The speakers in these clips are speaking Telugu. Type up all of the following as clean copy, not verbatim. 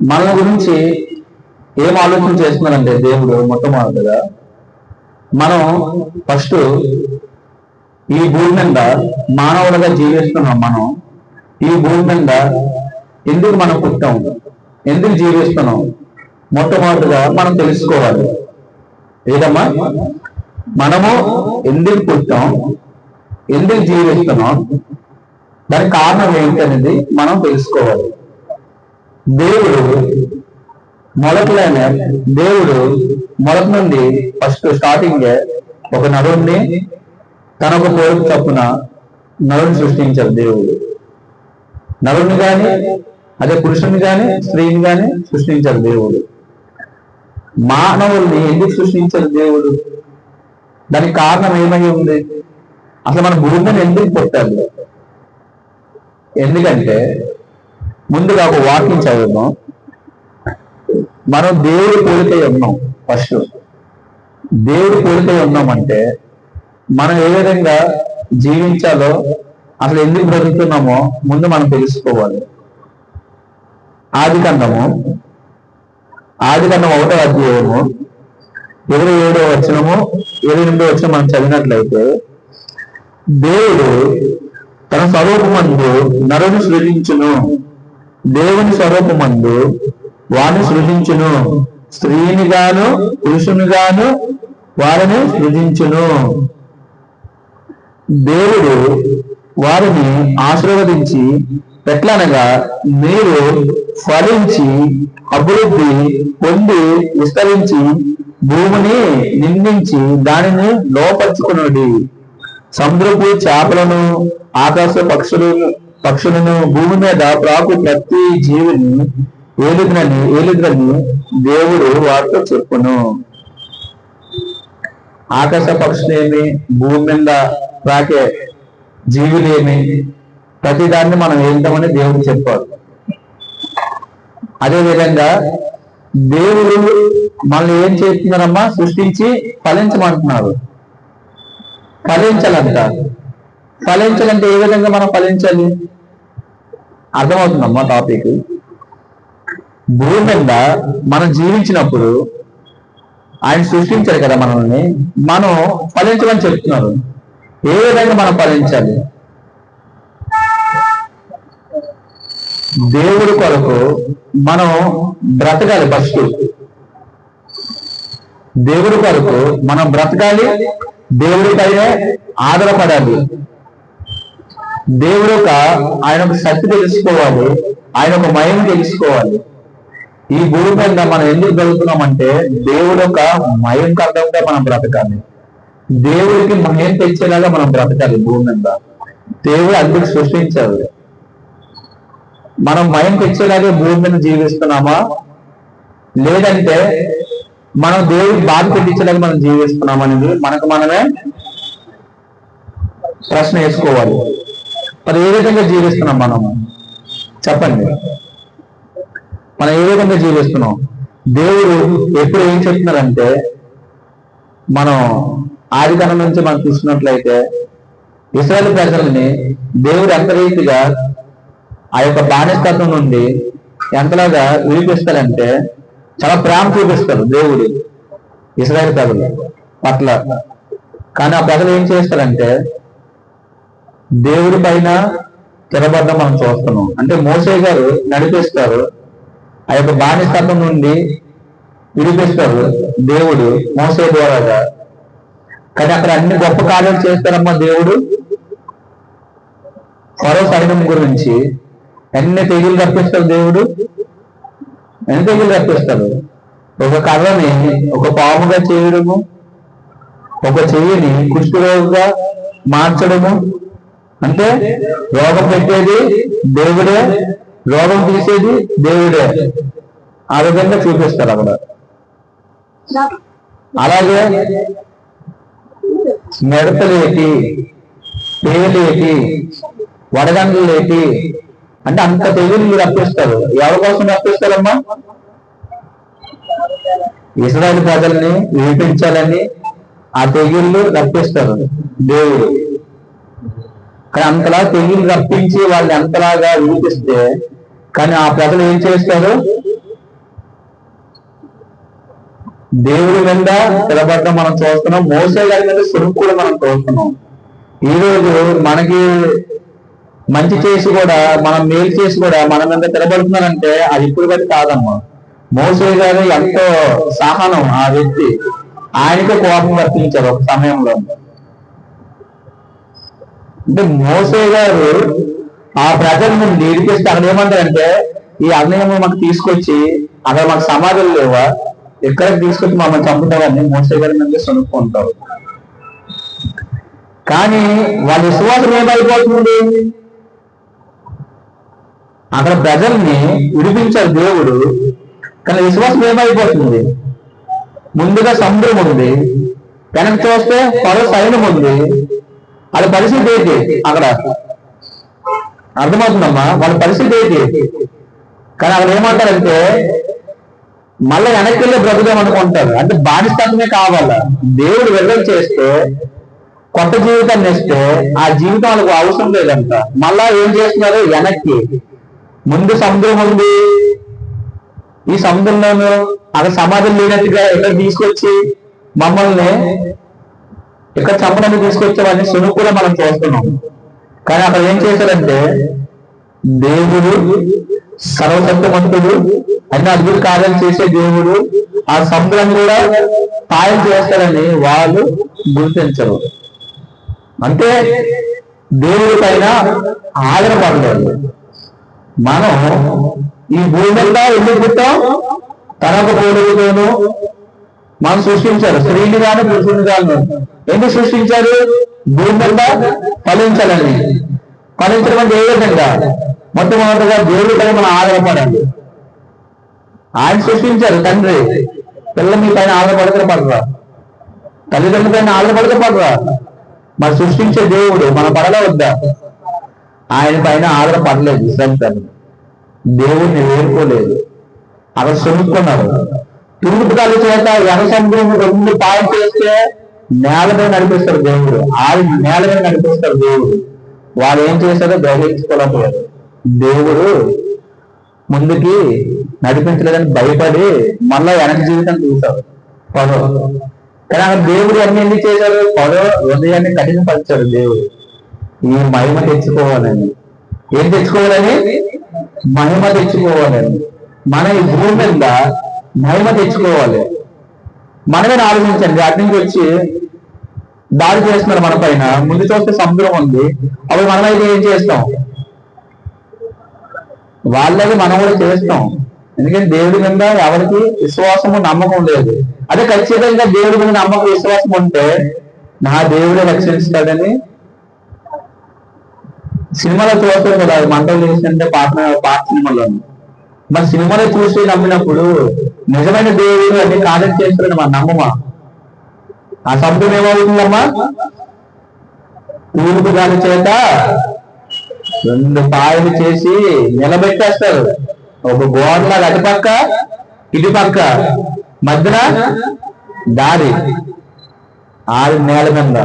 మన గురించి ఏం ఆలోచన చేస్తున్నారంటే దేవుడు మొట్టమొదటిగా మనం ఫస్ట్ ఈ భూమి మీద మానవులుగా జీవిస్తున్నాం. మనం ఈ భూమి మీద ఎందుకు మనం పుట్టాం, ఎందుకు జీవిస్తున్నాం, మొట్టమొదటిగా మనం తెలుసుకోవాలి. ఏదమ్మా, మనము ఎందుకు పుట్టాం, ఎందుకు జీవిస్తున్నాం, దానికి కారణం ఏంటి అనేది మనం తెలుసుకోవాలి. దేవుడు మొదటి నుండి ఫస్ట్ స్టార్టింగ్ ఒక నరుణ్ణి తనకు పోలిక చొప్పున నరుని సృష్టించారు. దేవుడు నరుని గాని, అదే పురుషుని గాని స్త్రీని గాని సృష్టించారు. దేవుడు మానవుల్ని ఎందుకు సృష్టించారు దేవుడు, దానికి కారణం ఏమై ఉంది, అసలు మన భూమిని ఎందుకు పుట్టాలి? ఎందుకంటే ముందుగా ఒక వాక్యం చదువుదాం. మనం దేవుడి పోలికై ఉన్నాం. ఫస్ట్ దేవుడి పోలికై ఉన్నామంటే మనం ఏ విధంగా జీవించాలో, అసలు ఎందుకు బ్రతుకుతున్నామో ముందు మనం తెలుసుకోవాలి. ఆదికాండము 1వ అధ్యాయము 27వ వచనము 28వ వచనం మనం చదివినట్లయితే, దేవుడు తన స్వరూపమందు నరుని సృజించును, దేవుని స్వరూపమందు వారిని సృజించును, స్త్రీని గాను పురుషుని గాను వారిని సృజించును. దేవుడు వారిని ఆశీర్వదించి ఎట్లనగా, మీరు ఫలించి అభివృద్ధి పొంది విస్తరించి భూమిని నిందించి దానిని లోపరుచుకునుడి, సముద్రపు చేపలను ఆకాశ పక్షులను భూమి మీద ప్రాకు ప్రతి జీవిని ఏలుద్రని దేవుడు వారితో చెప్పును. ఆకాశ పక్షులేమి, భూమి మీద ప్రాకే జీవులేమి, ప్రతిదాన్ని మనం వెళ్తామని దేవుడు చెప్పాడు. అదేవిధంగా దేవుడు మనల్ని ఏం చేస్తున్నారమ్మా, సృష్టించి ఫలించమంటున్నారు. ఫలించాలంటే ఏ విధంగా మనం ఫలించాలి అర్థమవుతుందమ్మా టాపిక్. భూమి మీద మనం జీవించినప్పుడు ఆయన సృష్టించారు కదా మనల్ని, మనం ఫలించమని చెప్తున్నారు. ఏ విధంగా మనం ఫలించాలి? దేవుడి కొరకు మనం బ్రతకాలి. ఫస్ట్ దేవుడి కొరకు మనం బ్రతకాలి, దేవుడిపైనే ఆధారపడాలి. దేవుడు ఆయన ఒక శక్తి తెలుసుకోవాలి, ఆయన ఒక మహిమ తెలుసుకోవాలి. ఈ భూమి మీద మనం ఎందుకు బ్రతుకుతున్నామంటే దేవుడు ఒక మహిమకర్తంగా మనం బ్రతకాలి, దేవుడికి మహిమ తెచ్చేలాగా మనం బ్రతకాలి. భూమి మీద దేవుడు అందుకు సృష్టించారు. మనం మహిమ తెచ్చేలాగే భూమి మీద జీవిస్తున్నామా, లేదంటే మనం దేవుడికి బాధ పెట్టించేలాగా మనం జీవిస్తున్నామా అనేది మనకు మనమే ప్రశ్న వేసుకోవాలి. మరి ఏ విధంగా జీవిస్తున్నాం మనము చెప్పండి? మనం ఏ విధంగా జీవిస్తున్నాం? దేవుడు ఎప్పుడు ఏం చెప్తున్నారంటే, మనం ఆదికాండం నుంచి మనం చూసినట్లయితే ఇశ్రాయేలు ప్రజల్ని దేవుడు ఎంత రీతిగా ఆ యొక్క బానిసత్వం నుండి ఎంతలాగా విడిపిస్తారంటే చాలా ప్రేమ చూపిస్తారు దేవుడు ఇశ్రాయేలు ప్రజలు పట్ల. కానీ ఆ ప్రజలు ఏం చేస్తారంటే దేవుడి పైన తిరగబడ్డం మనం చూస్తున్నాం. అంటే మోసే గారు నడిపిస్తారు, ఆ యొక్క బానిసత్వం నుండి విడిపిస్తారు దేవుడు మోసే ద్వారాగా. కానీ అక్కడ అన్ని గొప్ప కార్యాలు చేస్తారమ్మా దేవుడు. ఫరో సైన్యం గురించి ఎన్ని తెగులు రప్పిస్తారు దేవుడు, ఎన్ని తెగులు రప్పిస్తారు. ఒక కర్రని ఒక పాముగా చేయడము, ఒక చెయ్యిని కుష్ఠరోగిగా మార్చడము, అంటే రోగం పెట్టేది దేవుడే, రోగం తీసేది దేవుడే. ఆ విధంగా చూపిస్తారు అక్కడ. అలాగే మెడతలేటి, పేలేటి, వడగండ్లేటి, అంటే అంత తెగులు రప్పిస్తారు. ఎవరి కోసం రప్పిస్తారమ్మా? ఇశ్రాయేలు ప్రజల్ని విడిపించాలని ఆ తెగుళ్ళు రప్పిస్తారు దేవుడు. కానీ అంతలా తెగులు రప్పించి వాళ్ళు ఎంతలాగా విడిపిస్తే, కానీ ఆ ప్రజలు ఏం చేస్తారు? దేవుడి మీద స్థిరపడడం మనం చూస్తున్నాం. మోసే గారి మీద సురుకు కూడా మనం చూస్తున్నాం. ఈ రోజు మనకి మంచి చేసి కూడా, మనం మేలు చేసి కూడా మన మీద స్థిరపడుతున్నారంటే అది ఇప్పుడు బట్టి కాదమ్మా. మోసే గారు ఎంతో సహనం ఆ వ్యక్తి, ఆయనకే కోపం రప్పించారు ఒక సమయంలో. అంటే మోసే గారు ఆ ప్రజల నుండి ఇరికిస్తే అక్కడ ఏమంటారంటే, ఈ అన్యాయం మాకు తీసుకొచ్చి అక్కడ మాకు సమాధులు లేవా, ఎక్కడికి తీసుకొచ్చి మమ్మల్ని చంపుతామని మోసే గారి నుండి సొనుక్కుంటారు. కానీ వాళ్ళ విశ్వాసం ఏమైపోతుంది? అక్కడ ప్రజల్ని విడిపించారు దేవుడు, కానీ విశ్వాసం ఏమైపోతుంది? ముందుగా సముద్రం ఉంది, వెనక్కి చూస్తే పరో సైన్యం ఉంది. వాళ్ళ పరిస్థితి ఏంటి? అక్కడ అర్థమవుతుందమ్మా వాళ్ళ పరిస్థితి ఏంటి? కానీ అక్కడ ఏమంటారంటే మళ్ళీ వెనక్కి వెళ్ళి బ్రతుకుదాం అనుకుంటారు. అంటే బానిసత్వమే కావాలా. దేవుడు విడుదల చేస్తే, కొత్త జీవితాన్ని ఇస్తే ఆ జీవితం వాళ్ళకు అవసరం లేదంట. మళ్ళా ఏం చేస్తున్నారు? వెనక్కి. ముందు సముద్రం ఉంది, ఈ సముద్రంలోనూ అక్కడ సమాధులు లేనట్టుగా ఇక్కడ తీసుకొచ్చి మమ్మల్ని ఇక్కడ చంపడానికి తీసుకొచ్చేవాడిని సునుకు కూడా మనం చూస్తున్నాం. కానీ అక్కడ ఏం చేశారంటే, దేవుడు సర్వశక్తిమంతుడు, అన్ని అద్భుత కార్యాలు చేసే దేవుడు ఆ సముద్రం కూడా సాయం చేస్తారని వాళ్ళు గుర్తించరు. అంటే దేవుడి పైన ఆధారపడలేదు. మనం ఈ భూమి మీద ఎందుకు పుట్టాం? తనకు పోలికతోనూ మనం సృష్టించారు, స్త్రీని గాను పురుషుని గాను. ఎందుకు సృష్టించారు? భూమి మీద ఫలించాలని. ఫలించడం అంటే ఏ విధంగా? మొట్టమొదటిగా దేవుడి పైన మనం ఆధారపడాలి. ఆయన సృష్టించారు తండ్రి. పిల్లలు మీ పైన ఆధారపడక పడరా? తల్లిదండ్రుల పైన ఆధారపడక పడరా? మరి సృష్టించే దేవుడు మన పడల వద్దా? ఆయన పైన ఆధారపడలేదు ఇస్రాయేలు. దేవుడిని వేరుకోలేదు, అక్కడ సొనుక్కున్నారు. తూర్పు గాలి చేత ఎనసముద్రం రెండు పాయం చేస్తే నేల మీద నడిపిస్తారు దేవుడు. ఆయన నేల మీద నడిపిస్తారు దేవుడు. వాళ్ళు ఏం చేశారో గ్రహించుకోలేకపోయారు. దేవుడు ముందుకి నడిపించలేదని భయపడి మళ్ళా వెనక జీవితం చూశారు పదో. కానీ అక్కడ దేవుడు అన్ని ఎందుకు చేశారు? పదో హృదయాన్ని కఠినపరిచారు దేవుడు. ఈ మహిమ తెచ్చుకోవాలని. ఏం తెచ్చుకోవాలని? మహిమ తెచ్చుకోవాలని. మన ఈ భూమి మీద మహిమ తెచ్చుకోవాలి. మనమే ఆలోచించండి. అటు నుంచి వచ్చి దాడి చేస్తున్నారు మన పైన. ముందు చూస్తే సముద్రం ఉంది, అప్పుడు మనమైతే ఏం చేస్తాం? వాళ్ళకి మనం కూడా చేస్తాం. ఎందుకంటే దేవుడి మీద ఎవరికి విశ్వాసము నమ్మకం లేదు. అదే ఖచ్చితంగా దేవుడి మీద నమ్మకం విశ్వాసం ఉంటే నా దేవుడే రక్షిస్తాడని సినిమాలో చూస్తాం కదా, మంటలు చేసినంటే పాట సినిమాలో. మరి సినిమాలో చూసి నమ్మినప్పుడు నిజమైన దేవుడు అన్ని కాదని చేస్తాడని మన నమ్మమా? ఆ సముద్రం ఏమవుతుందమ్మా? తూర్పు గాలి చేత రెండు పాయలు చేసి నిలబెట్టేస్తారు. ఒక గోడలాగా అటుపక్క ఇటుపక్క మధ్యన దారి. ఆరు నేల మీద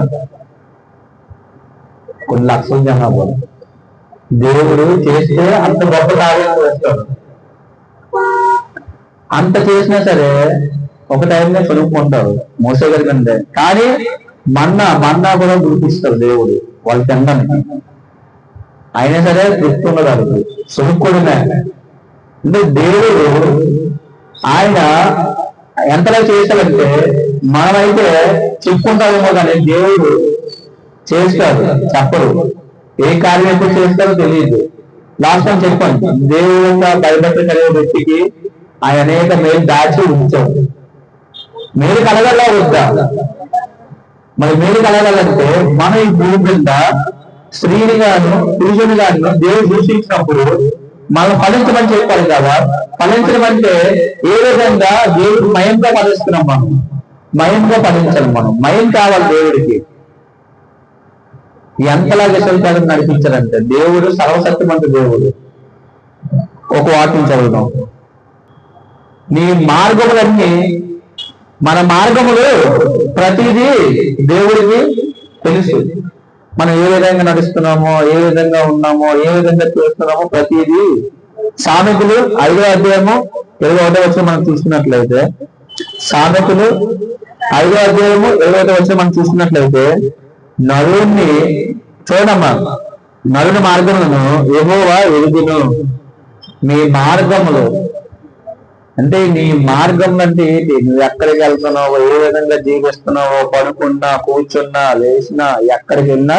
కొన్ని లక్షల జనాభా. దేవుడు చేస్తే అంత గొప్ప కార్యం చేస్తాడు. అంత చేసినా సరే ఒక టైంలో చదువుకుంటారు మోసే గారి కంటే. కానీ మన్నా కూడా గుర్తిస్తారు దేవుడు వాళ్ళు తినడానికి. అయినా సరే తృప్తి ఉండదు, సునుక్కుడునే. అంటే దేవుడు ఆయన ఎంతలా చేశాడంటే మనమైతే చెప్పుకుంటామేమో కానీ దేవుడు చేస్తాడు, చెప్పరు. ఏ కార్యం ఎప్పుడు చేస్తారో తెలియదు. లాస్ట్ టైం చెప్పండి, దేవుడు యొక్క భయభక్తి కలిగే వ్యక్తికి ఆయన అనేక మేలు దాచి ఉంచాడు. మేలు కలగలా వద్దా? మరి మేలు కలగాలంటే మన ఈ భూమి మీద స్త్రీని గాను పురుషుని గాను దేవుడు సృష్టించినప్పుడు మనం ఫలించమని చెప్పాలి కదా. ఫలించడం అంటే ఏ విధంగా దేవుడు మయంగా ఫలిస్తున్నాం? మనం మయంగా ఫలించాలి. మనం మయం కావాలి దేవుడికి. ఎంతలా విషయాలు నడిపించాలంటే దేవుడు సర్వశక్తిమంత దేవుడు. ఒక వాక్యం చదువుదాం. నీ మార్గములన్నీ, మన మార్గములు ప్రతిదీ దేవుడికి తెలుసు. మనం ఏ విధంగా నడుస్తున్నామో, ఏ విధంగా ఉన్నామో, ఏ విధంగా చేస్తున్నామో ప్రతిదీ. సామెతలు 5వ అధ్యాయము 21వ వచనం మనం చూసుకున్నట్లయితే, సామెతలు 5వ అధ్యాయము 20వ వచనం మనం చూసినట్లయితే, నరుణ్ణి చూడమ్మా, నరుని మార్గములను యెహోవా ఎరుగును. మీ మార్గములు అంటే నీ మార్గం అంటే ఏంటి? నువ్వు ఎక్కడికి వెళ్తున్నావో, ఏ విధంగా జీవిస్తున్నావో, పడుకున్నా, కూర్చున్నా, లేచినా, ఎక్కడికి వెళ్ళినా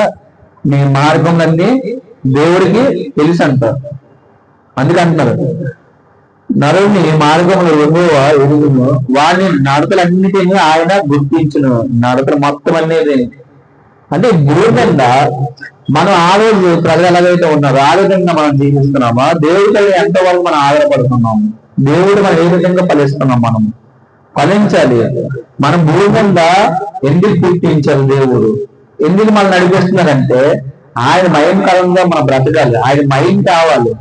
నీ మార్గం అన్ని దేవుడికి తెలుసు అంటారు. అందుకే అంటున్నారు, నరుని మార్గంలో యెహోవా ఎరుగును, వాని నడతలన్నిటినీ ఆయన గుర్తించును. నడతలు మొత్తం అనేది అంటే భూమి మీద మనం ఆ రోజు ప్రజలు ఎలాగైతే ఉన్నారో ఆ విధంగా మనం జీవిస్తున్నామా, దేవుడికి ఎంతవరకు మనం ఆధారపడుతున్నాము, దేవుడు మనం ఏ విధంగా ఫలిస్తున్నాం, మనం ఫలించాలి. మనం భూమి మీద ఎందుకు గుర్తించాలి, దేవుడు ఎందుకు మనం నడిపిస్తున్నారంటే ఆయన భయంకరంగా మనం బ్రతకాలి, ఆయన మైండ్ కావాలి.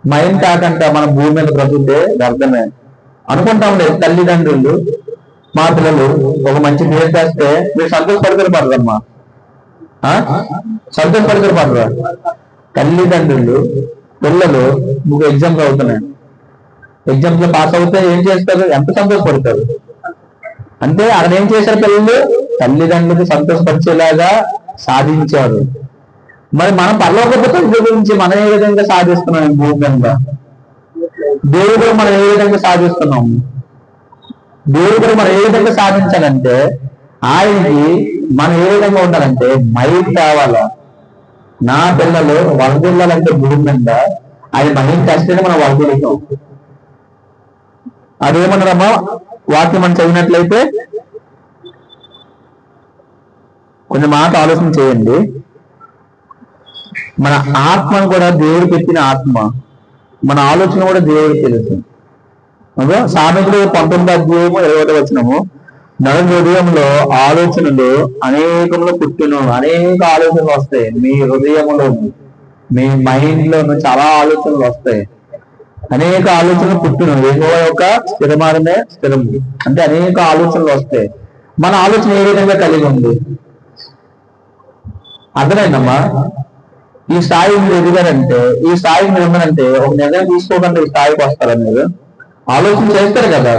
మైండ్ కాకుండా మనం భూమి మీద బ్రతుకుతే వ్యర్థమే అనుకుంటా ఉండేది. తల్లిదండ్రులు మా పిల్లలు ఒక మంచి పేరు చేస్తే మీరు సంతోషపడతారు పడరమ్మా, సంతోషపడతారు పడరా? తల్లిదండ్రులు పిల్లలు ఎగ్జామ్స్ అవుతున్నాయి, ఎగ్జామ్స్ లో పాస్ అవుతే ఏం చేస్తారు? ఎంత సంతోషపడతారు అంటే అక్కడ ఏం చేశారు పిల్లలు? తల్లిదండ్రులకు సంతోషపరిచేలాగా సాధించారు. మరి మనం పరలోకపు గురించి మనం ఏ విధంగా సాధిస్తున్నాం భూమి మీద? దేవుడు మనం ఏ విధంగా సాధిస్తున్నాము? దేవుడు మనం ఏ విధంగా సాధించాలంటే ఆయనకి మనం ఏ విధంగా ఉండాలంటే మైండ్ కావాలా. నా పిల్లలు వరదిల్లాలంటే భూమి మీద ఆయన మైండ్ కష్టమే మనం వరదిల్లుతాం. అదేమన్నారమ్మా వాక్యం మనం చదివినట్లయితే కొంచెం మాట ఆలోచన చేయండి. మన ఆత్మను కూడా దేవుడు పెట్టిన ఆత్మ, మన ఆలోచన కూడా దేవుడికి తెలుసు. సామెతలు 19వ అధ్యాయము 20వ వచనము, నరుని హృదయంలో ఆలోచనలు అనేకములు పుట్టును. అనేక ఆలోచనలు వస్తాయి మీ హృదయంలో, మీ మైండ్ లో చాలా ఆలోచనలు వస్తాయి. అనేక ఆలోచనలు పుట్టును. యెహోవా యొక్క స్థిరమానమే స్థిరము అంటే అనేక ఆలోచనలు వస్తాయి. మన ఆలోచన ఏ విధంగా కలిగి ఉంది అర్థమైందమ్మా? ఈ స్థాయి మీరు ఎదిగారంటే, ఈ స్థాయి మీరు ఉన్నారంటే ఒక నిర్ణయం తీసుకోకుండా ఈ స్థాయికి వస్తారా? మీరు ఆలోచన చేస్తారు కదా.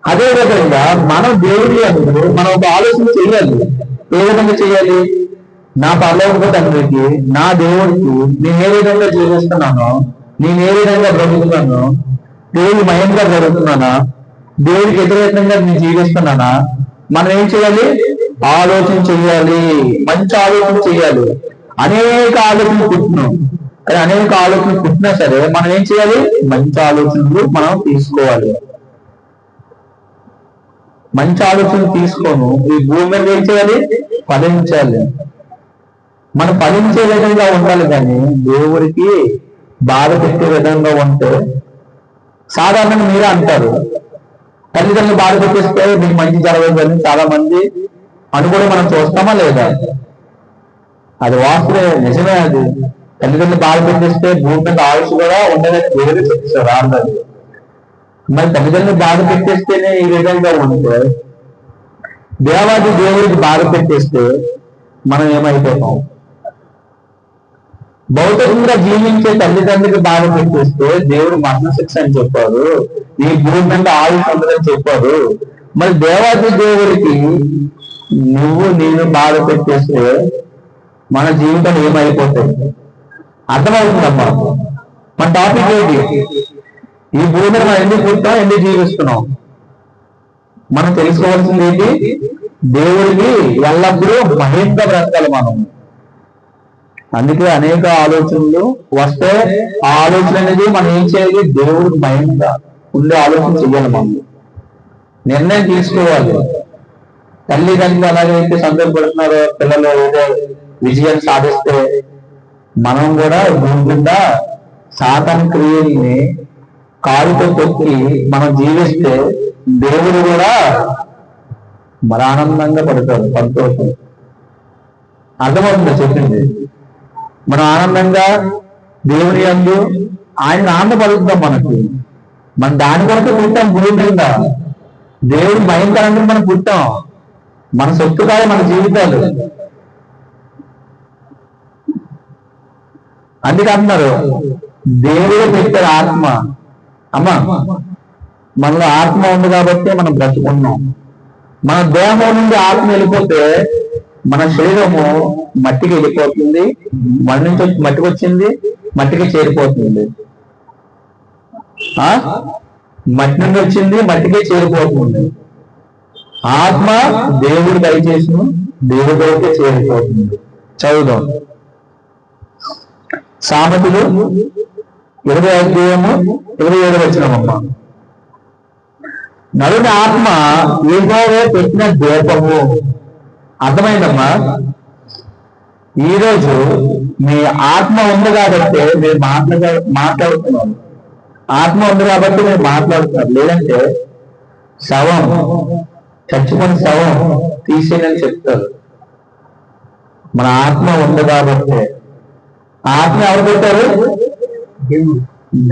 అదే విధంగా మనం దేవుడి అందరూ మనం ఒక ఆలోచన చేయాలి. ఏ విధంగా చేయాలి? నా పరలోక తండ్రికి, నా దేవుడికి నేను ఏ విధంగా జీవిస్తున్నానో, నేను ఏ విధంగా బ్రతుకుతున్నానో, దేవుడి మయంగా జరుగుతున్నానా, దేవుడికి వ్యతిరేకంగా నేను జీవిస్తున్నానా, మనం ఏం చేయాలి? ఆలోచన చేయాలి, మంచి ఆలోచన చేయాలి. అనేక ఆలోచనలు పుట్టినాం, కానీ అనేక ఆలోచనలు పుట్టినా సరే మనం ఏం చేయాలి? మంచి ఆలోచనలు మనం తీసుకోవాలి. మంచి ఆలోచనలు తీసుకోను ఈ భూమి మీద ఏం చేయాలి? ఫలించాలి. మనం ఫలించే విధంగా ఉండాలి, కానీ దేవుడికి బాధ పెట్టే విధంగా ఉంటే సాధారణంగా మీరే అంటారు, తల్లిదండ్రులు బాధ పెట్టేస్తే మీకు మంచి జరగదని చాలా మంది అనుకోవడం మనం చూస్తామా లేదా? అది వాస్తవే, నిజమే. అది తల్లిదండ్రులు బాధ పెట్టేస్తే భూమి మీద ఆయుష్ కూడా ఉండదని దేవుడు చెప్పేశారు అందరు. మరి తల్లిదండ్రులు బాధ పెట్టేస్తేనే ఈ విధంగా ఉంటే దేవాది దేవుడికి బాధ పెట్టేస్తే మనం ఏమైపోతాం? భౌతికంగా జీవించే తల్లిదండ్రులకు బాధ పెట్టేస్తే దేవుడు మరణ శిక్ష అని చెప్పారు, ఈ భూమి మీద ఆయుష్ ఉండదని చెప్పారు. మరి దేవాది దేవుడికి నువ్వు నేను బాధ పెట్టేస్తే మన జీవితం ఏమైపోతాయి? అర్థమవుతుందమ్మా? మన టాపిక్ ఏంటి? ఈ భూమి మీద మనం ఎందుకు పుట్టాం, ఎందుకు జీవిస్తున్నాం? మనం తెలుసుకోవాల్సింది ఏంటి? దేవుడికి ఎల్లప్పుడూ మహింగా బ్రతకాలి మనం. అందుకే అనేక ఆలోచనలు వస్తే ఆ ఆలోచన అనేది మనం ఏం చేయాలి? దేవుడికి మహింగా ఉండే ఆలోచన చెయ్యాలి. మనం నిర్ణయం తీసుకోవాలి. తల్లిదండ్రులు ఎలాగైతే సంతోషపడుతున్నారో పిల్లలు ఏదో విజయం సాధిస్తే మనం కూడా భూమి మీద సాతాను క్రియల్ని కాలుతో తొక్కి మనం జీవిస్తే దేవుడు కూడా మరి ఆనందంగా పడతాడు, సంతోషం. అర్థమవుతుందో చెప్పింది? మనం ఆనందంగా దేవుని యందు ఆయన ఆనందపడుతున్నాం. మనం దాని కొరకు పుట్టాం భూమి మీద. దేవుడు భయంకరంగా మనం పుట్టాం. మన సొత్తు కాదు మన జీవితాలు. అందుకే అంటున్నారు దేవుడు పెట్టారు ఆత్మ. అమ్మా మనలో ఆత్మ ఉంది కాబట్టి మనం బ్రతుకున్నాం. మన దేహం నుండి ఆత్మ వెళ్ళిపోతే మన శరీరము మట్టికి వెళ్ళిపోతుంది. మన నుంచి మట్టికి వచ్చింది, మట్టికి చేరిపోతుంది. మట్టి నుండి వచ్చింది, మట్టికి చేరిపోతుంది. ఆత్మ దేవుడు దయచేసిన దేవుడికి చేరిపోతుంది. చదువుదాం సామెతలు 20 వచనమమ్మ. నరుని ఆత్మ యెహోవా పెట్టిన దీపము. అర్థమైందమ్మా? ఈరోజు మీ ఆత్మ ఉంది కాబట్టి మీరు మాట్లాడుతున్నారు. ఆత్మ ఉంది కాబట్టి మీరు మాట్లాడుతున్నారు. లేదంటే శవం, చచ్చిపోయిన శవం తీసేయని చెప్తారు. మన ఆత్మ ఉంది కాబట్టి. ఆత్మ ఎవరు పెట్టారు?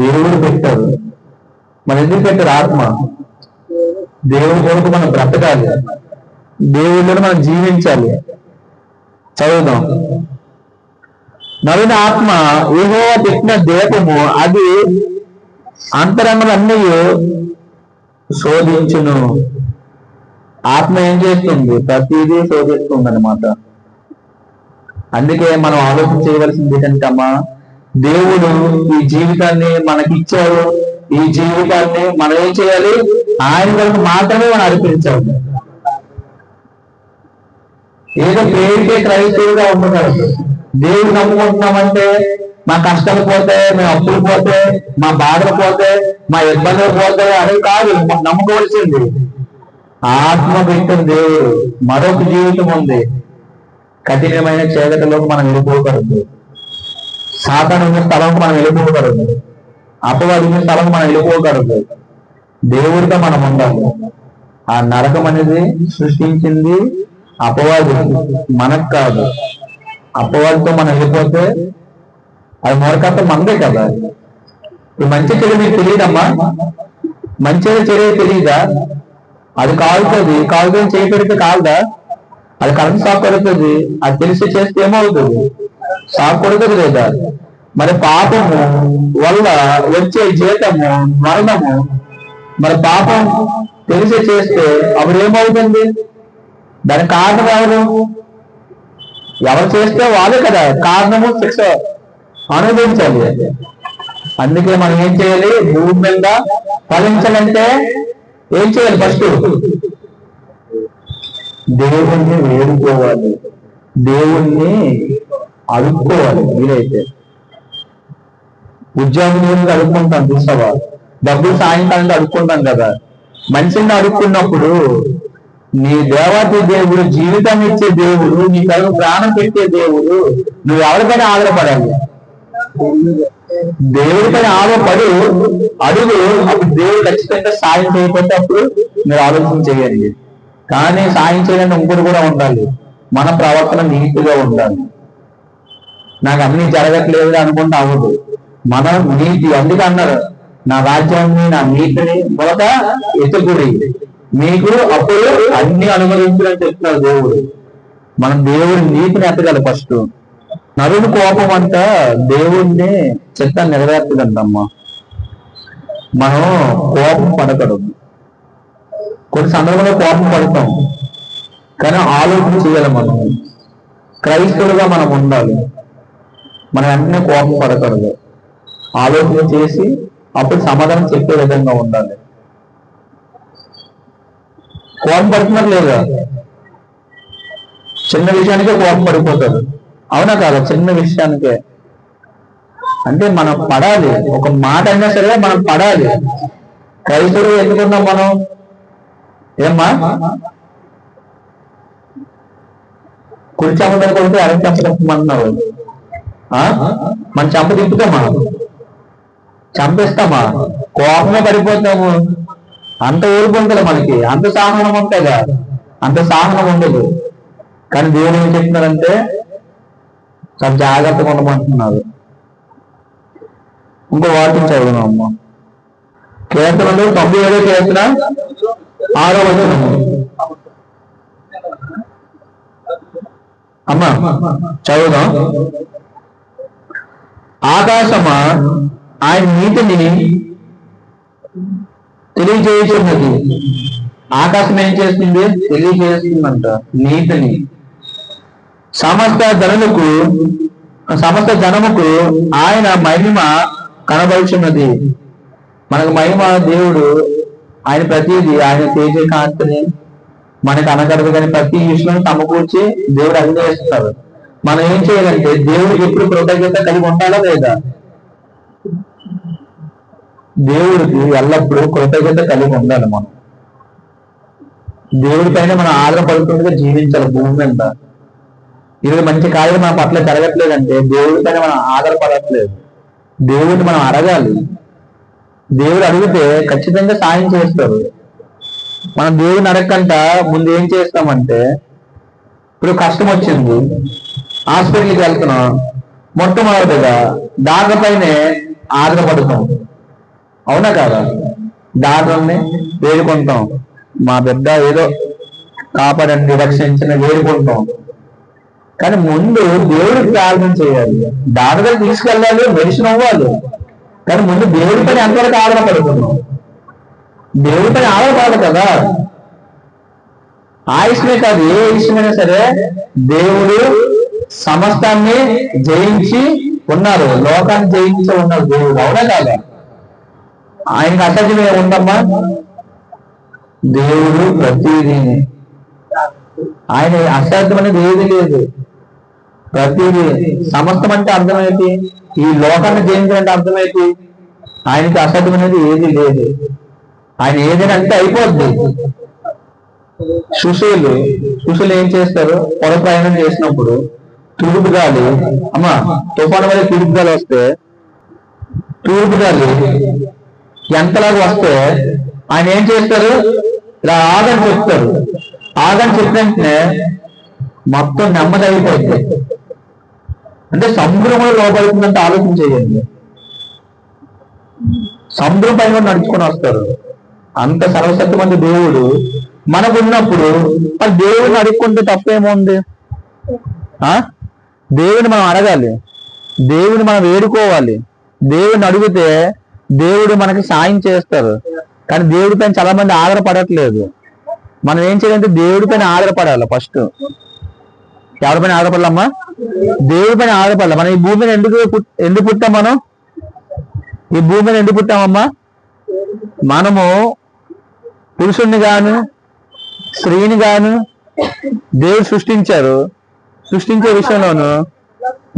దేవుడు పెట్టారు. మన ఎందుకు పెట్టారు ఆత్మ? దేవుడి కొరకు మనం బ్రతకాలి, దేవుడిలో మనం జీవించాలి. చదువుదాం. నరుని ఆత్మ యెహోవా పెట్టిన దీపము, అది అంతరంగలన్నీ శోధించును. ఆత్మ ఏం చేస్తుంది? ప్రతిదీ శోధిస్తుంది అనమాట. అందుకే మనం ఆలోచన చేయవలసింది ఏంటంటే అమ్మా, దేవుడు ఈ జీవితాన్ని మనకిచ్చారు. ఈ జీవితాన్ని మనం ఏం చేయాలి? ఆయన వరకు మాత్రమే మనం అర్పించాలి. ఏదో పేరుకే క్రైస్తవుగా ఉంటున్నారు. దేవుడు నమ్ముకుంటున్నామంటే మా కష్టాలు పోతే, మా అప్పులు పోతే, మా బాధలు పోతే, మా ఇబ్బందులు పోతే అని కాదు నమ్ముకోవాల్సింది. ఆత్మ పెట్టిన దేవుడు. మరొక జీవితం ఉంది. కఠినమైన చీకటిలోకి మనం వెళ్ళిపోకూడదు. సాతాను ఉన్న స్థలంకు మనం వెళ్ళిపోకూడదు. అపవాది ఉన్న స్థలంకు మనం వెళ్ళిపోకూడదు. దేవుడితో మనం ఉండాలి. ఆ నరకం అనేది సృష్టించింది అపవాది, మనకు కాదు. అపవాదితో మనం వెళ్ళిపోతే అది మూర్ఖత్వం మనదే కదా. ఈ మంచి చెడు మీకు తెలియదమ్మా? మంచి చెడు తెలియదా? అది కాలుతుంది. కాలుతుంది చేయి పెడితే కాలదా? అది కరెంట్ షాక్ కొడుతుంది. అది తెలిసి చేస్తే ఏమవుతుంది? షాక్ కొడుతుంది లేదా? మరి పాపము వల్ల వచ్చే జీతము మరణము. మరి పాపం తెలిసి చేస్తే అప్పుడు ఏమవుతుంది? దానికి కారణం ఎవరు? ఎవరు చేస్తే వాళ్ళే కదా కారణము, శిక్ష అనుభవించాలి. అందుకే మనం ఏం చేయాలి? భూమి మీద ఫలించాలంటే ఏం చేయాలి? ఫస్ట్ దేవుణ్ణి వేడుకోవాలి, దేవుణ్ణి అడుక్కోవాలి. వీలైతే ఉద్యోగం గురించి అడుక్కుంటాం చూసావా? డబ్బులు సాయంకాలం అడుక్కుంటాం కదా. మనిషిని అడుక్కున్నప్పుడు నీ దేవాతి దేవుడు, జీవితాన్ని ఇచ్చే దేవుడు, నీ కలుగు ప్రాణం పెట్టే దేవుడు, నువ్వు ఎవరిపైన ఆధారపడాలి? దేవుడిపైన ఆధారపడి అడుగు. అప్పుడు దేవుడు ఖచ్చితంగా సాయం చేయకపోతే అప్పుడు మీరు ఆలోచన చేయండి. కానీ సాయం చేయడానికి ఇంకోటి కూడా ఉండాలి. మన ప్రవర్తన నీతిగా ఉండాలి. నాకు అన్ని జరగట్లేదు అనుకుంటే అవ్వదు. మన నీతి. అందుకే అన్నారు, నా రాజ్యాన్ని, నా నీతిని మొదట ఎత్తుకుడి, మీకు అప్పుడు అన్ని అనుమతించాలని చెప్తున్నారు దేవుడు. మనం దేవుడి నీతిని ఎత్తగాలి ఫస్ట్. నరుని కోపం అంట దేవుడిని చిత్తాన్ని నెరవేర్చదంటమ్మా. మనం కోపం పడకూడదు. కొన్ని సందర్భంలో కోపం పడతాం, కానీ ఆలోచన చేయాలి. మనం క్రైస్తవులుగా మనం ఉండాలి. మనం వెంటనే కోపం పడకూడదు. ఆలోచన చేసి అప్పుడు సమాధానం చెప్పే విధంగా ఉండాలి. కోపం పడుతున్నారు లేదా? చిన్న విషయానికే కోపం పడిపోతారు. అవునా కాదా? చిన్న విషయానికే. అంటే మనం పడాలి. ఒక మాట అయినా సరే మనం పడాలి. క్రైస్తవులు ఎందుకున్నాం మనం? ఏమ్మా? కుడి చెంప మీద కొడితే అరటి చెంప తిప్పమన్నారు. మన చెంప తిప్పుతామా? చంపేస్తామా? కోపమే పడిపోతాము. అంత ఊరుకు ఉంటుంది మనకి. అంత సహనం ఉంటుందా? అంత సహనం ఉండదు. కానీ దేవుడు ఏం చెప్తున్నారంటే చాలా జాగ్రత్తగా ఉండమంటున్నారు. ఇంకో వాక్యం చదువుతున్నాం అమ్మ. కీర్తనలు 97 కీర్తన 6వ వచనము. అమ్మా చదువుదాం. ఆకాశమా ఆయన నీతిని తెలియజేయుచున్నది. ఆకాశం ఏం చేస్తుంది? తెలియజేస్తుందంట నీతిని. సమస్త జనముకు ఆయన మహిమ కనబడుచున్నది. మనకు మహిమ దేవుడు ఆయన ప్రతిదీ ఆయన తేజకాంతిని మనకు అనగలదు, కానీ ప్రతి విషయం సమకూర్చి దేవుడు అందజేస్తారు. మనం ఏం చేయాలంటే దేవుడికి ఎప్పుడు కృతజ్ఞత కలిగి ఉండాలా లేదా? దేవుడికి ఎల్లప్పుడూ కృతజ్ఞత కలిగి ఉండాలి. మనం దేవుడి పైన మనం ఆధారపడుతుండగా జీవించాలి. భూమి మీద ఈరోజు మంచి కార్యం మన పట్ల జరగట్లేదంటే దేవుడి పైన మనం ఆధారపడట్లేదు. దేవుడిని మనం అడగాలి. దేవుడు అడిగితే ఖచ్చితంగా సాయం చేస్తారు. మనం దేవుడిని అడగకుండా ముందు ఏం చేస్తామంటే, ఇప్పుడు కష్టం వచ్చింది, హాస్పిటల్కి వెళ్తున్నాం, మొట్టమొదటిగా డాక్టర్ పైనే ఆధారపడతాం. అవునా కాదా? డాక్టర్ని వేడుకుంటాం, మా బిడ్డ ఏదో కాపాడండి రక్షించిన వేడుకుంటాం. కానీ ముందు దేవుడికి ప్రార్థన చేయాలి. డాక్టర్ తీసుకెళ్ళాలి, మెడిసిన్ అవ్వాలి. కానీ ముందు దేవుడి పైన ఎంతవరకు ఆధారపడుతున్నాం? దేవుడి పైన ఆధారపడదు కదా. ఆయుష్మే కాదు, ఏ విషయమైనా సరే దేవుడు సమస్తాన్ని జయించి ఉన్నారు, లోకాన్ని జయించి ఉన్నారు దేవుడు. అవునా కాదా? ఆయనకు అసాధ్యమే ఉండమ్మా. దేవుడు ప్రతిదీ, ఆయన అసాధ్యం అనేది ఏది లేదు. ప్రతిదీ సమస్తం అంటే అర్థమేంటి? ఈ లోకాన్ని జయించాలంటే అర్థమేంటి? ఆయనకి అసాధ్యం అనేది ఏది లేదు. ఆయన ఏదైనా అంటే అయిపోద్ది. శిశువులు ఏం చేస్తారు? పొర ప్రయాణం చేసినప్పుడు తూర్పు గాలి, తుఫాను వల్ల తూర్పు గాలి వస్తే, తూర్పు గాలి ఎంతలాగా వస్తే ఆయన ఏం చేస్తారు? ఇలా ఆగని చెప్తారు. ఆగని చెప్పినంటే మొత్తం నెమ్మది అయిపోద్ది. అంటే సముద్రంలో లోపడుతుందంటే ఆలోచన చేయండి. సముద్రం పైన నడుచుకొని వస్తారు. అంత సర్వశక్తిమంత దేవుడు మనకు ఉన్నప్పుడు మరి దేవుడిని అడుక్కుంటే తప్పేముంది? దేవుని మనం అడగాలి, దేవుని మనం వేడుకోవాలి. దేవుడిని అడిగితే దేవుడు మనకి సాయం చేస్తారు. కానీ దేవుడి పైన చాలా మంది ఆధారపడట్లేదు. మనం ఏం చేయాలంటే దేవుడి పైన ఆధారపడాలి. ఫస్ట్ ఎవరిపైన ఆధారపడాలమ్మా? దేవుడి పైన ఆధారపడాలి. మనం ఈ భూమి మీద ఎందుకు పుట్టాం? మనం ఈ భూమి మీద ఎందుకు పుట్టామమ్మా? మనము పురుషుణ్ణి గాను స్త్రీని గాను దేవుడు సృష్టించారు. సృష్టించే విషయంలోను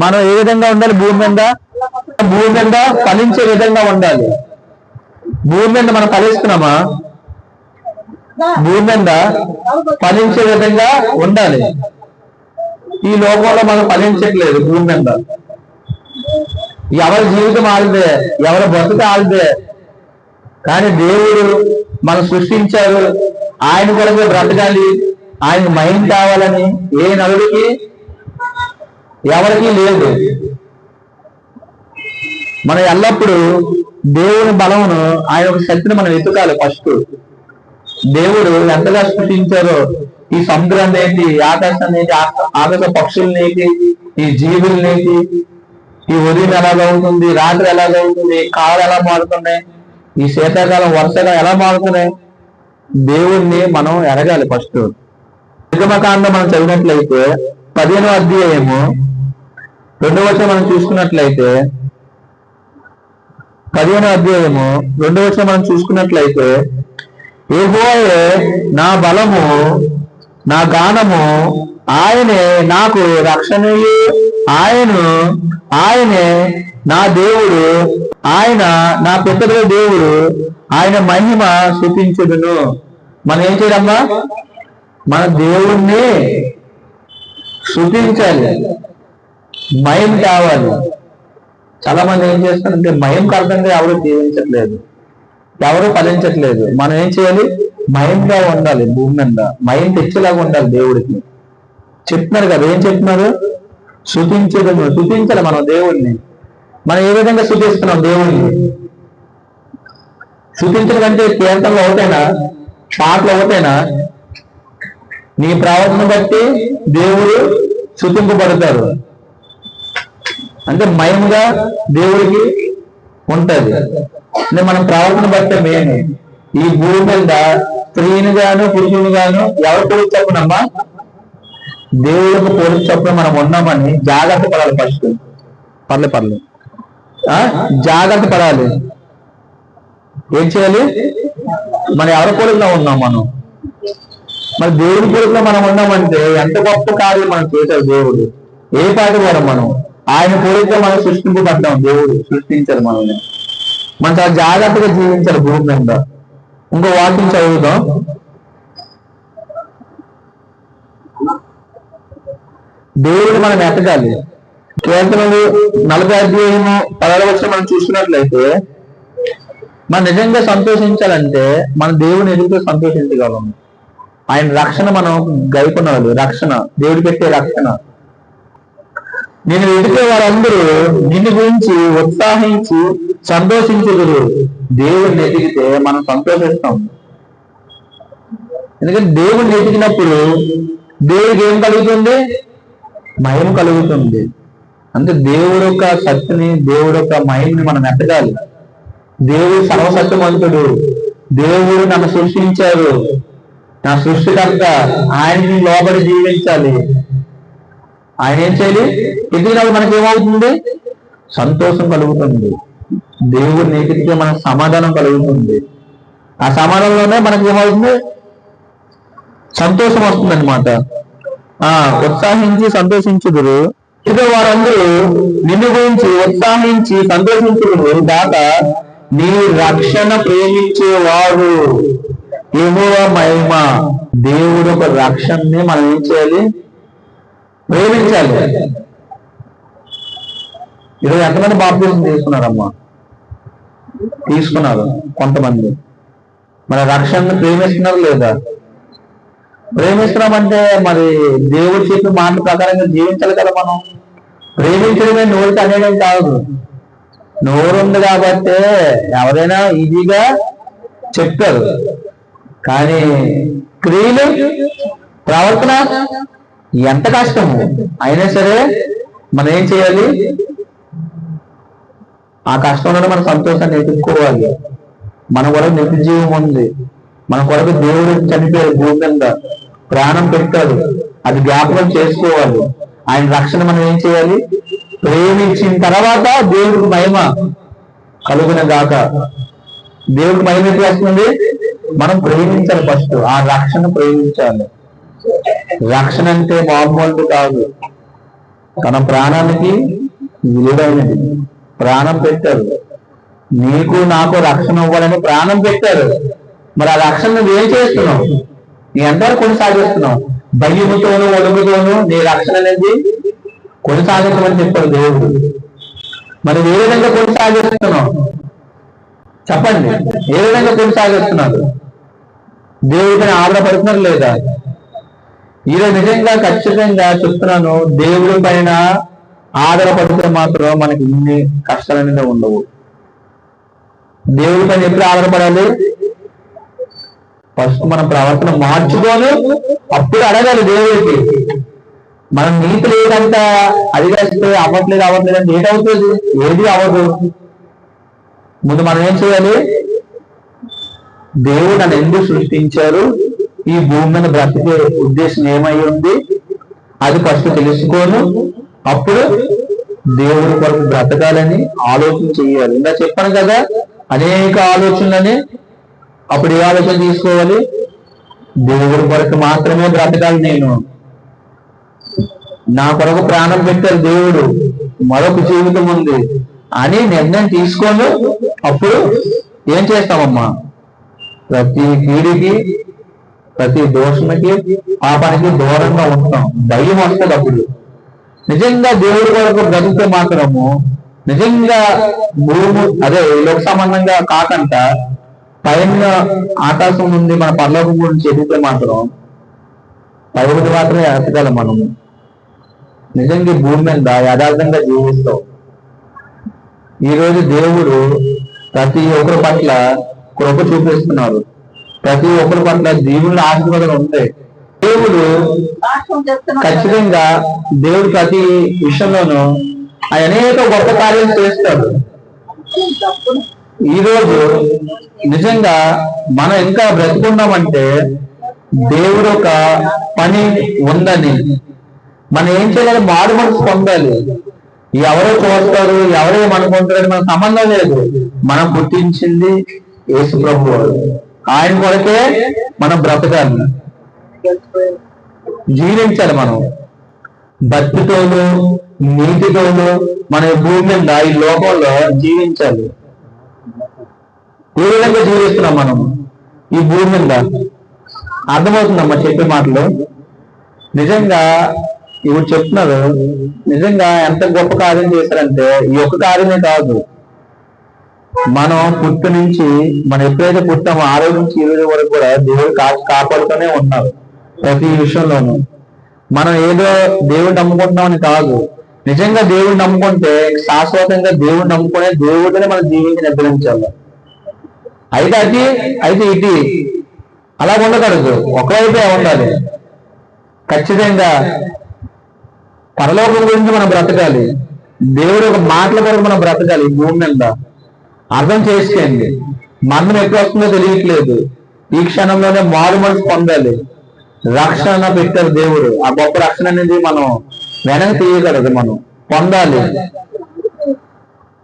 మనం ఏ విధంగా ఉండాలి? భూమి మీద ఫలించే విధంగా ఉండాలి. భూమి మీద మనం ఫలిస్తున్నామా? భూమి మీద ఫలించే విధంగా ఉండాలి. ఈ లోకంలో మనం ఫలించట్లేదు. భూమి మీద ఎవరి జీవితం ఆడిదే, ఎవరి బ్రతుకు ఆడిదే. కానీ దేవుడు మనం సృష్టించారు, ఆయన కొరకు బ్రతకాలి, ఆయనకు మహిమ కావాలని ఏ నలుడికి ఎవరికీ లేదు. మనం ఎల్లప్పుడూ దేవుని బలమును, ఆయన ఒక శక్తిని మనం వెతుకాలి. ఫస్ట్ దేవుడు ఎంతగా సృష్టించారో, ఈ సముద్రాన్ని ఏంటి, ఆకాశాన్ని ఏంటి, ఆకాశ పక్షుల్ని ఏంటి, ఈ జీవుల్ని ఏంటి, ఈ ఉదయం ఎలాగవుతుంది, రాత్రి ఎలాగవుతుంది, కాళ్ళు ఎలా మారుతున్నాయి, ఈ శీతాకాలం వర్షాకాలం ఎలా మారుతున్నాయి, దేవుణ్ణి మనం ఎరగాలి. ఫస్ట్ నిర్గమకాండం మనం చదివినట్లయితే 15వ అధ్యాయము 2వ వచనం మనం చూసుకున్నట్లయితే, 15వ అధ్యాయము 2వ వచనం మనం చూసుకున్నట్లయితే, యెహోవాయే నా బలము, నా గానము, ఆయనే నాకు రక్షణయు, ఆయనే నా దేవుడు, ఆయన నా పితరుల దేవుడు, ఆయన మహిమ స్తుతించుదును. మనం ఏం చేయాలమ్మా? మన దేవుణ్ణి స్తుతించాలి, మహిమ కావాలి. చాలా మంది ఏం చేస్తారంటే మహిమకు అర్థంగా ఎవరు జీవించట్లేదు, ఎవరు ఫలించట్లేదు. మనం ఏం చేయాలి? మహిమగా ఉండాలి. భూమి మీద మహిమ తెచ్చేలాగా ఉండాలి. దేవుడికి చెప్తున్నారు కదా, ఏం చెప్తున్నారు? స్తుతించాలి మనం దేవుడిని. మనం ఏ విధంగా స్తుతిస్తున్నాం దేవుడిని? స్తుతించడం అంటే కీర్తనలు ఒకటేనా, పాటలు ఒకటేనా? నీ ప్రవర్తన బట్టి దేవుడు స్తుతింపబడతారు. అంటే మహిమగా దేవుడికి ఉంటది. అంటే మనం ప్రవర్తన బట్టే మెయిన్. ఈ భూమి మీద స్త్రీని గాను పురుషుని గాను ఎవరు పోలి చెప్పనమ్మా? దేవుడికి పోలి చెప్పిన మనం ఉన్నామని జాగ్రత్త పడాలి. ఫస్ట్ పర్లేదు జాగ్రత్త పడాలి. ఏం చేయాలి? మనం ఎవరి పోలికలో ఉన్నాం? మరి దేవుడి పోలికలో మనం ఉన్నామంటే ఎంత గొప్ప కార్యం మనం చేశారు దేవుడు. ఏ పాటి కూడా మనం ఆయన పోలికలో మనం సృష్టింపబడ్డాం. దేవుడు సృష్టించారు మనల్ని. మనం చాలా జాగ్రత్తగా జీవించారు భూమి మీద. ఇంకో వాక్యం చదువుతాం. దేవుడు మనం ఎత్తగాలి. కీర్తనలు 40 మనం చూస్తున్నట్లయితే మనం నిజంగా సంతోషించాలంటే మన దేవుని ఎదుగుతూ సంతోషించగలం. ఆయన రక్షణ మనం గైకొనాలి. రక్షణ దేవుడు పెట్టే రక్షణ. నేను ఎదిగే వారందరూ నిన్ను గురించి ఉత్సాహించి సంతోషించుదురు. దేవుడిని ఎదిగితే మనం సంతోషిస్తాం. ఎందుకంటే దేవుడిని ఎదిగినప్పుడు దేవుడికి ఏం కలుగుతుంది? మహిమ కలుగుతుంది. అంటే దేవుడు యొక్క శక్తిని, దేవుడు యొక్క మహిమని మనం ఎత్తగాలి. దేవుడు సర్వశక్తిమంతుడు. దేవుడు నన్ను సృష్టించారు, నా సృష్టికర్త. ఆయనకి లోబడి జీవించాలి. ఆయన ఏం చేయాలి? ఎదిగినప్పుడు మనకి ఏమవుతుంది? సంతోషం కలుగుతుంది. దేవుడిని ఎదిగితే మనకు సమాధానం కలుగుతుంది. ఆ సమాధానంలోనే మనకి ఏమవుతుంది? సంతోషం వస్తుంది అనమాట. ఉత్సాహించి సంతోషించుదురు. ఇక వారందరూ నిన్ను గురించి ఉత్సాహించి సంతోషించుదురు దాకా నీ రక్షణ ప్రేమించేవాడు. యెహోవా మహిమ. దేవుడు ఒక రక్షణని మనం ఏం చేయాలి? ప్రేమించాలి. ఈరోజు ఎంతమంది బాప్తిజం తీసుకున్నారమ్మా? తీసుకున్నారు కొంతమంది. మన రక్షణను ప్రేమిస్తున్నారు లేదా? ప్రేమిస్తున్నామంటే మరి దేవుడు చెప్పిన మాట ప్రకారంగా జీవించాలి కదా. మనం ప్రేమించడమే నోటికి అనేడం కాదు. నోరు ఉంది కాబట్టి ఎవరైనా ఈజీగా చెప్తారు, కానీ క్రియలు, ప్రవర్తన ఎంత కష్టము అయినా సరే మనం ఏం చేయాలి? ఆ కష్టంలోనే మన సంతోషాన్ని ఎదుర్కోవాలి. మన కొరకు నిత్య జీవం ఉంది. మన కొరకు దేవుడు చనిపోయాడు, భూమి మీద ప్రాణం పెట్టాడు. అది జ్ఞాపకం చేసుకోవాలి. ఆయన రక్షణ మనం ఏం చేయాలి? ప్రేమించిన తర్వాత దేవుడికి మహిమ కలుగున గాక. దేవుడికి మహిమ ఎట్లా వస్తుంది? మనం ప్రేమించాలి. ఫస్ట్ ఆ రక్షణ ప్రేమించాలి. రక్షణ అంటే మామూలు కాదు. తన ప్రాణానికి విలువైనది. ప్రాణం పెట్టారు. నీకు నాకు రక్షణ ఇవ్వాలని ప్రాణం పెట్టారు. మరి ఆ రక్షణ నువ్వు ఏం చేస్తున్నావు? నీ అందరూ కొనసాగిస్తున్నావు. భయముతోనూ ఒడుగుతోనూ నీ రక్షణ అనేది కొనసాగించమని చెప్పారు దేవుడు. మరి ఏ విధంగా కొనసాగిస్తున్నావు చెప్పండి? ఏ విధంగా కొనసాగిస్తున్నారు? దేవుడిని ఆధారపడుతున్నారు లేదా? ఈరోజు నిజంగా ఖచ్చితంగా చెప్తున్నాను, దేవుడి పైన ఆధారపడితే మాత్రం మనకి ఇన్ని కష్టాలనేది ఉండవు. దేవుడి పైన ఎప్పుడు ఆధారపడాలి? ఫస్ట్ మన ప్రవర్తన మార్చుకొని అప్పుడు అడగాలి దేవుడికి. మనం నీతి లేదంతా అడిగేస్తే అవ్వట్లేదు అంటే ఏటవుతుంది? ఏది అవ్వదు. ముందు మనం ఏం చేయాలి? దేవుడు నన్ను ఎందుకు సృష్టించారు, ఈ భూమి మీద బ్రతికే ఉద్దేశం ఏమై ఉంది, అది ఫస్ట్ తెలుసుకోను. అప్పుడు దేవుడి కొరకు బ్రతకాలని ఆలోచన చేయాలి. ఇంకా చెప్పాను కదా, అనేక ఆలోచనలని. అప్పుడు ఏ ఆలోచన తీసుకోవాలి? దేవుడి కొరకు మాత్రమే బ్రతకాలి. నేను నా కొరకు ప్రాణం పెట్టారు దేవుడు, మరొక జీవితం ఉంది అని నిర్ణయం తీసుకోను. అప్పుడు ఏం చేస్తామమ్మా? ప్రతి కీడికి, ప్రతి దోషణకి, పాపానికి దూరంగా ఉంటాం. భయం వస్తుంది. అప్పుడు నిజంగా దేవుడి కొరకు బ్రతికితే మాత్రము నిజంగా భూమి అదే లోక సంబంధంగా కాకుండా పైన ఆకాశం నుండి మన పరలోకం గురించి ఎదిగితే మాత్రం పైకి మాత్రమే ఎత్తగలం. మనము నిజంగా భూమి మీద యథార్థంగా జీవిస్తాం. ఈరోజు దేవుడు ప్రతి ఒక్కరి పట్ల కృప చూపిస్తున్నారు. ప్రతి ఒక్కరి పట్ల దేవుని ఆశీర్వాదాలు ఉంటాయి. దేవుడు ఖచ్చితంగా దేవుడు ప్రతి విషయంలోనూ ఆయన అనేక గొప్ప కార్యాలు చేస్తాడు. ఈరోజు నిజంగా మనం ఇంకా బ్రతుకున్నామంటే దేవుడు ఒక పని ఉందని. మనం ఏం చేయాలి? మారు మనసు పొందాలి. ఎవరో చూస్తారు, ఎవరో ఏమనుకుంటారని మనకు సంబంధం లేదు. మనం పుట్టించింది యేసు ప్రభు వారు. ఆయన కొరకే మనం బ్రతకాలి, జీవించాలి. మనం భక్తితోనూ నీతితోనూ మన భూమి మీద ఈ లోకంలో జీవించాలి. ఏ విధంగా జీవిస్తున్నాం మనం ఈ భూమి మీద? అర్థమవుతుందమ్మా చెప్పే మాటలు? నిజంగా ఇప్పుడు చెప్తున్నారు, నిజంగా ఎంత గొప్ప కార్యం చేశారంటే ఈ ఒక్క కార్యమే కాదు, మనం పుట్టు నుంచి మనం ఎప్పుడైతే పుట్టామో ఆ రోజు నుంచి ఈ రోజు వరకు కూడా దేవుడు కాపాడుతూనే ఉన్నారు ప్రతి విషయంలోనూ. మనం ఏదో దేవుడు నమ్ముకుంటున్నామని కాదు, నిజంగా దేవుడు నమ్ముకుంటే శాశ్వతంగా దేవుడు నమ్ముకునే దేవుడిని మనం జీవించి నిర్ధారించాలి. అయితే ఇటు అలా ఉండకూడదు, ఒకవైపే ఉండాలి. ఖచ్చితంగా పరలోకం గురించి మనం బ్రతకాలి, దేవుడు ఒక మాటల కొరకు మనం బ్రతకాలి. ఈ భూమి మీద అర్థం చేసుకోండి, మరణం ఎప్పుడు వస్తుందో తెలియట్లేదు. ఈ క్షణంలోనే మారు మనసు పొందాలి. రక్షణ పెట్టారు దేవుడు, ఆ గొప్ప రక్షణ అనేది మనం వెనక్కి తీయగలదు, మనం పొందాలి.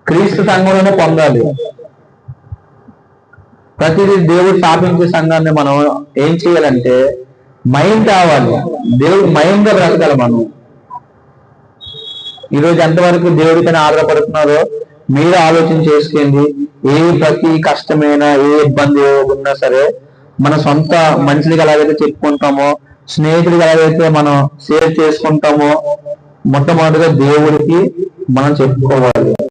క్రీస్తు సంఘంలోనే పొందాలి. ప్రతిదీ దేవుడు స్థాపించే సంఘాన్ని మనం ఏం చేయాలంటే మయం కావాలి, దేవుడు మయంగా బ్రతకాలి. మనం ఈరోజు ఎంతవరకు దేవుడికైనా ఆధారపడుతున్నారో మీరు ఆలోచన చేసుకోండి. ప్రతి కష్టమైనా ఏ ఇబ్బంది ఉన్నా సరే మన సొంత మనుషులకి ఎలాగైతే చెప్పుకుంటామో, స్నేహితుడికి ఎలాగైతే మనం షేర్ చేసుకుంటామో, మొట్టమొదటిగా దేవుడికి మనం చెప్పుకోవాలి.